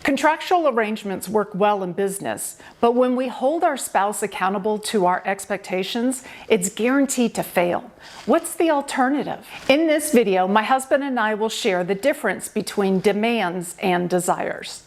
Contractual arrangements work well in business, but when we hold our spouse accountable to our expectations, it's guaranteed to fail. What's the alternative? In this video, my husband and I will share the difference between demands and desires.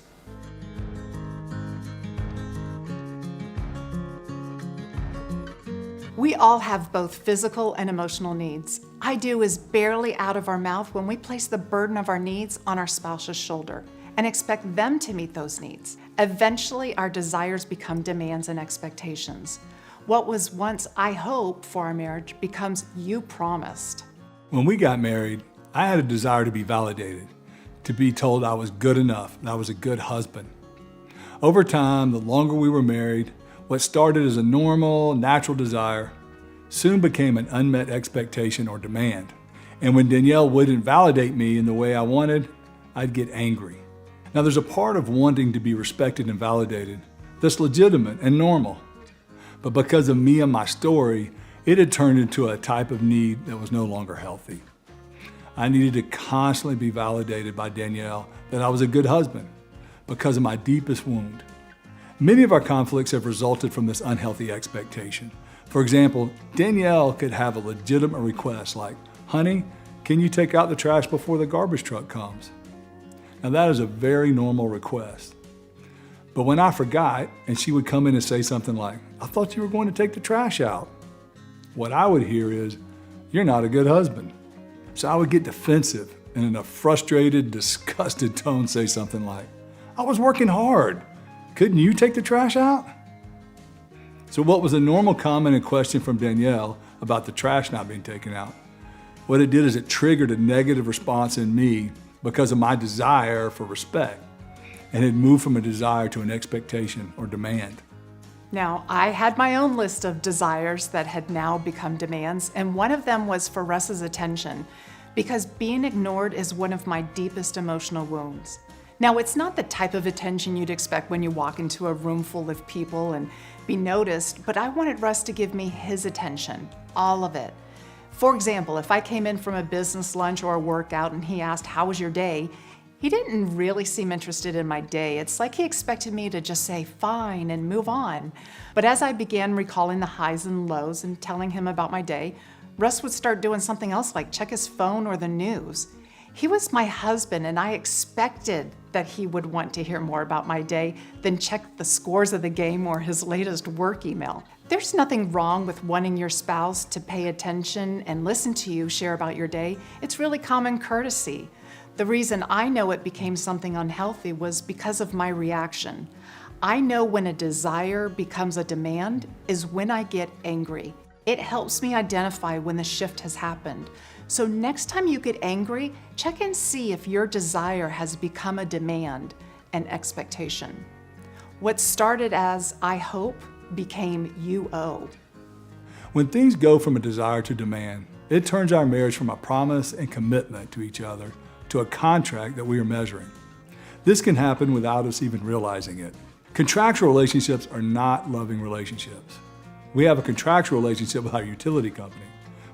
We all have both physical and emotional needs. I do is barely out of our mouth when we place the burden of our needs on our spouse's shoulder and expect them to meet those needs. Eventually, our desires become demands and expectations. What was once "I hope" for our marriage becomes "you promised." When we got married, I had a desire to be validated, to be told I was good enough and I was a good husband. Over time, the longer we were married, what started as a normal, natural desire soon became an unmet expectation or demand. And when Danielle wouldn't validate me in the way I wanted, I'd get angry. Now, there's a part of wanting to be respected and validated that's legitimate and normal. But because of me and my story, it had turned into a type of need that was no longer healthy. I needed to constantly be validated by Danielle that I was a good husband because of my deepest wound. Many of our conflicts have resulted from this unhealthy expectation. For example, Danielle could have a legitimate request like, "Honey, can you take out the trash before the garbage truck comes?" Now that is a very normal request. But when I forgot and she would come in and say something like, "I thought you were going to take the trash out," what I would hear is, "You're not a good husband." So I would get defensive and in a frustrated, disgusted tone say something like, "I was working hard. Couldn't you take the trash out?" So what was a normal comment and question from Danielle about the trash not being taken out, what it did is it triggered a negative response in me because of my desire for respect, and it moved from a desire to an expectation or demand. Now, I had my own list of desires that had now become demands, and one of them was for Russ's attention, because being ignored is one of my deepest emotional wounds. Now, it's not the type of attention you'd expect when you walk into a room full of people and be noticed, but I wanted Russ to give me his attention, all of it. For example, if I came in from a business lunch or a workout and he asked, "How was your day?" he didn't really seem interested in my day. It's like he expected me to just say, "Fine," and move on. But as I began recalling the highs and lows and telling him about my day, Russ would start doing something else like check his phone or the news. He was my husband, and I expected that he would want to hear more about my day than check the scores of the game or his latest work email. There's nothing wrong with wanting your spouse to pay attention and listen to you share about your day. It's really common courtesy. The reason I know it became something unhealthy was because of my reaction. I know when a desire becomes a demand is when I get angry. It helps me identify when the shift has happened. So next time you get angry, check and see if your desire has become a demand, an expectation. What started as "I hope" became "you owe." When things go from a desire to demand, it turns our marriage from a promise and commitment to each other to a contract that we are measuring. This can happen without us even realizing it. Contractual relationships are not loving relationships. We have a contractual relationship with our utility company.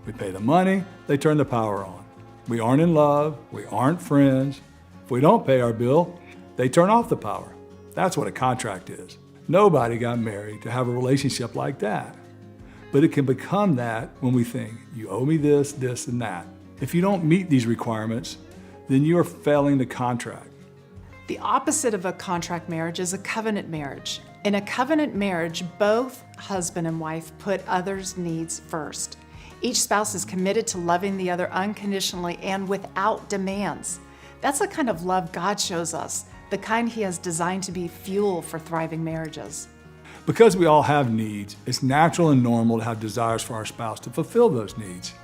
We pay the money, they turn the power on. We aren't in love, we aren't friends. If we don't pay our bill, they turn off the power. That's what a contract is. Nobody got married to have a relationship like that. But it can become that when we think, "You owe me this, this, and that." If you don't meet these requirements, then you are failing the contract. The opposite of a contract marriage is a covenant marriage. In a covenant marriage, both husband and wife put others' needs first. Each spouse is committed to loving the other unconditionally and without demands. That's the kind of love God shows us, the kind He has designed to be fuel for thriving marriages. Because we all have needs, it's natural and normal to have desires for our spouse to fulfill those needs.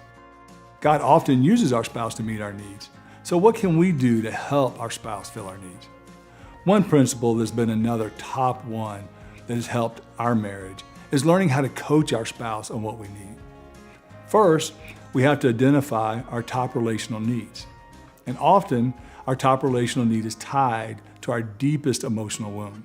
God often uses our spouse to meet our needs. So what can we do to help our spouse fill our needs? One principle that's been another top one that has helped our marriage is learning how to coach our spouse on what we need. First, we have to identify our top relational needs. And often, our top relational need is tied to our deepest emotional wound.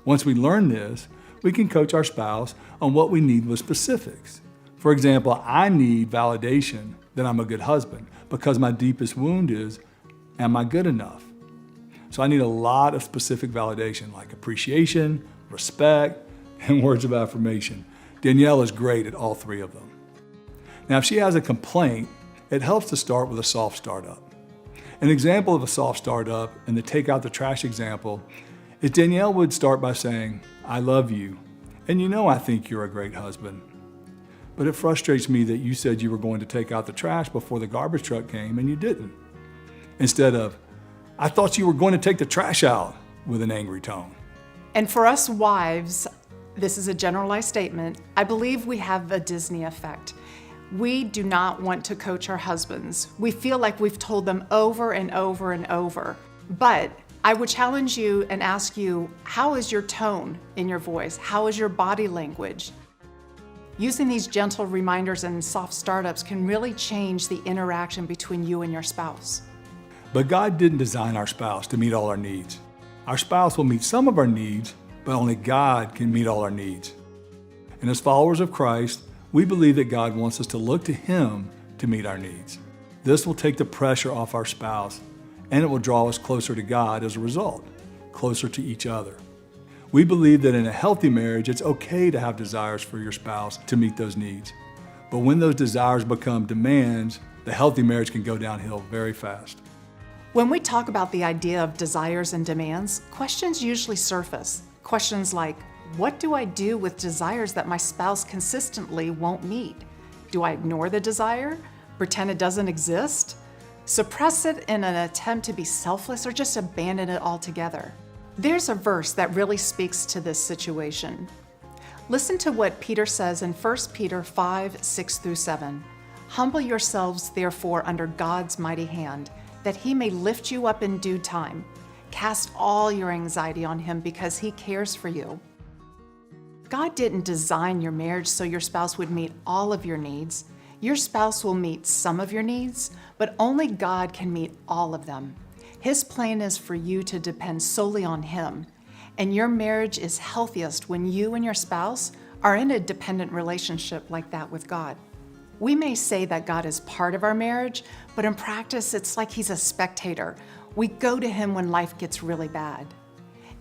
Once we learn this, we can coach our spouse on what we need with specifics. For example, I need validation that I'm a good husband because my deepest wound is, am I good enough? So I need a lot of specific validation like appreciation, respect, and words of affirmation. Danielle is great at all three of them. Now, if she has a complaint, it helps to start with a soft startup. An example of a soft startup in the take out the trash example is Danielle would start by saying, I love you, and you know I think you're a great husband. But it frustrates me that you said you were going to take out the trash before the garbage truck came and you didn't. Instead of, I thought you were going to take the trash out, with an angry tone. And for us wives, this is a generalized statement, I believe we have a Disney effect. We do not want to coach our husbands. We feel like we've told them over and over and over. But I would challenge you and ask you, how is your tone in your voice? How is your body language? Using these gentle reminders and soft startups can really change the interaction between you and your spouse. But God didn't design our spouse to meet all our needs. Our spouse will meet some of our needs, but only God can meet all our needs. And as followers of Christ, we believe that God wants us to look to Him to meet our needs. This will take the pressure off our spouse, and it will draw us closer to God as a result, closer to each other. We believe that in a healthy marriage, it's okay to have desires for your spouse to meet those needs. But when those desires become demands, the healthy marriage can go downhill very fast. When we talk about the idea of desires and demands, questions usually surface. Questions like, what do I do with desires that my spouse consistently won't meet? Do I ignore the desire? Pretend it doesn't exist? Suppress it in an attempt to be selfless, or just abandon it altogether? There's a verse that really speaks to this situation. Listen to what Peter says in 1 Peter 5, 6 through 7. Humble yourselves, therefore, under God's mighty hand, that He may lift you up in due time. Cast all your anxiety on Him because He cares for you. God didn't design your marriage so your spouse would meet all of your needs. Your spouse will meet some of your needs, but only God can meet all of them. His plan is for you to depend solely on Him, and your marriage is healthiest when you and your spouse are in a dependent relationship like that with God. We may say that God is part of our marriage, but in practice, it's like He's a spectator. We go to Him when life gets really bad.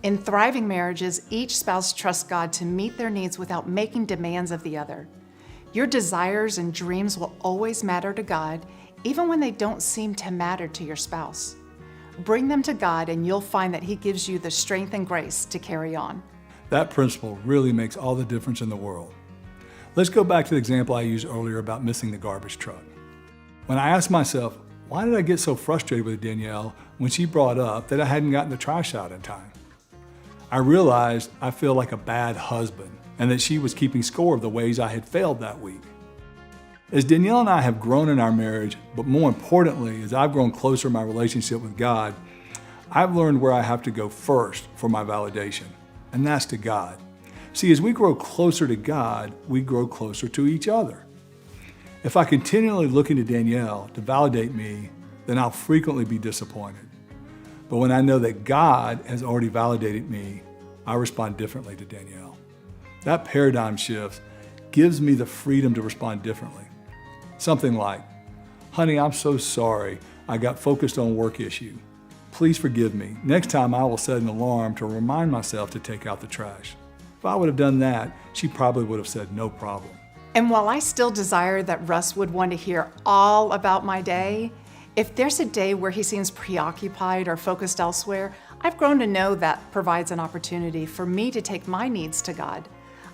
In thriving marriages, each spouse trusts God to meet their needs without making demands of the other. Your desires and dreams will always matter to God, even when they don't seem to matter to your spouse. Bring them to God and you'll find that He gives you the strength and grace to carry on. That principle really makes all the difference in the world. Let's go back to the example I used earlier about missing the garbage truck. When I asked myself, why did I get so frustrated with Danielle when she brought up that I hadn't gotten the trash out in time? I realized I feel like a bad husband and that she was keeping score of the ways I had failed that week. As Danielle and I have grown in our marriage, but more importantly, as I've grown closer in my relationship with God, I've learned where I have to go first for my validation, and that's to God. See, as we grow closer to God, we grow closer to each other. If I continually look into Danielle to validate me, then I'll frequently be disappointed. But when I know that God has already validated me, I respond differently to Danielle. That paradigm shift gives me the freedom to respond differently. Something like, honey, I'm so sorry I got focused on work issue. Please forgive me. Next time I will set an alarm to remind myself to take out the trash. If I would have done that, she probably would have said no problem. And while I still desire that Russ would want to hear all about my day, if there's a day where he seems preoccupied or focused elsewhere, I've grown to know that provides an opportunity for me to take my needs to God.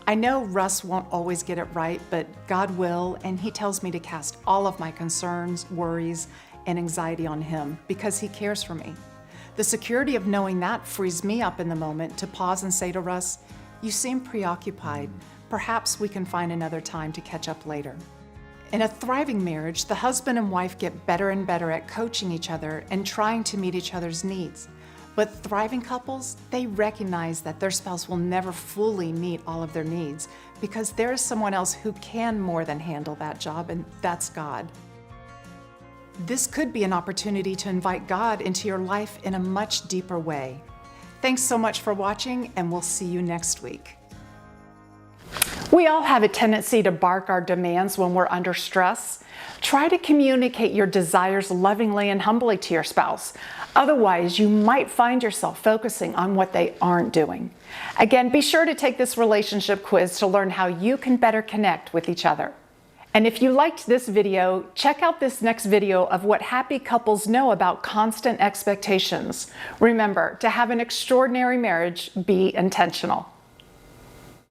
I know Russ won't always get it right, but God will, and He tells me to cast all of my concerns, worries, and anxiety on Him because He cares for me. The security of knowing that frees me up in the moment to pause and say to Russ, you seem preoccupied. Perhaps we can find another time to catch up later. In a thriving marriage, the husband and wife get better and better at coaching each other and trying to meet each other's needs. But thriving couples, they recognize that their spouse will never fully meet all of their needs because there is someone else who can more than handle that job, and that's God. This could be an opportunity to invite God into your life in a much deeper way. Thanks so much for watching, and we'll see you next week. We all have a tendency to bark our demands when we're under stress. Try to communicate your desires lovingly and humbly to your spouse. Otherwise, you might find yourself focusing on what they aren't doing. Again, be sure to take this relationship quiz to learn how you can better connect with each other. And if you liked this video, check out this next video of what happy couples know about constant expectations. Remember, to have an extraordinary marriage, be intentional.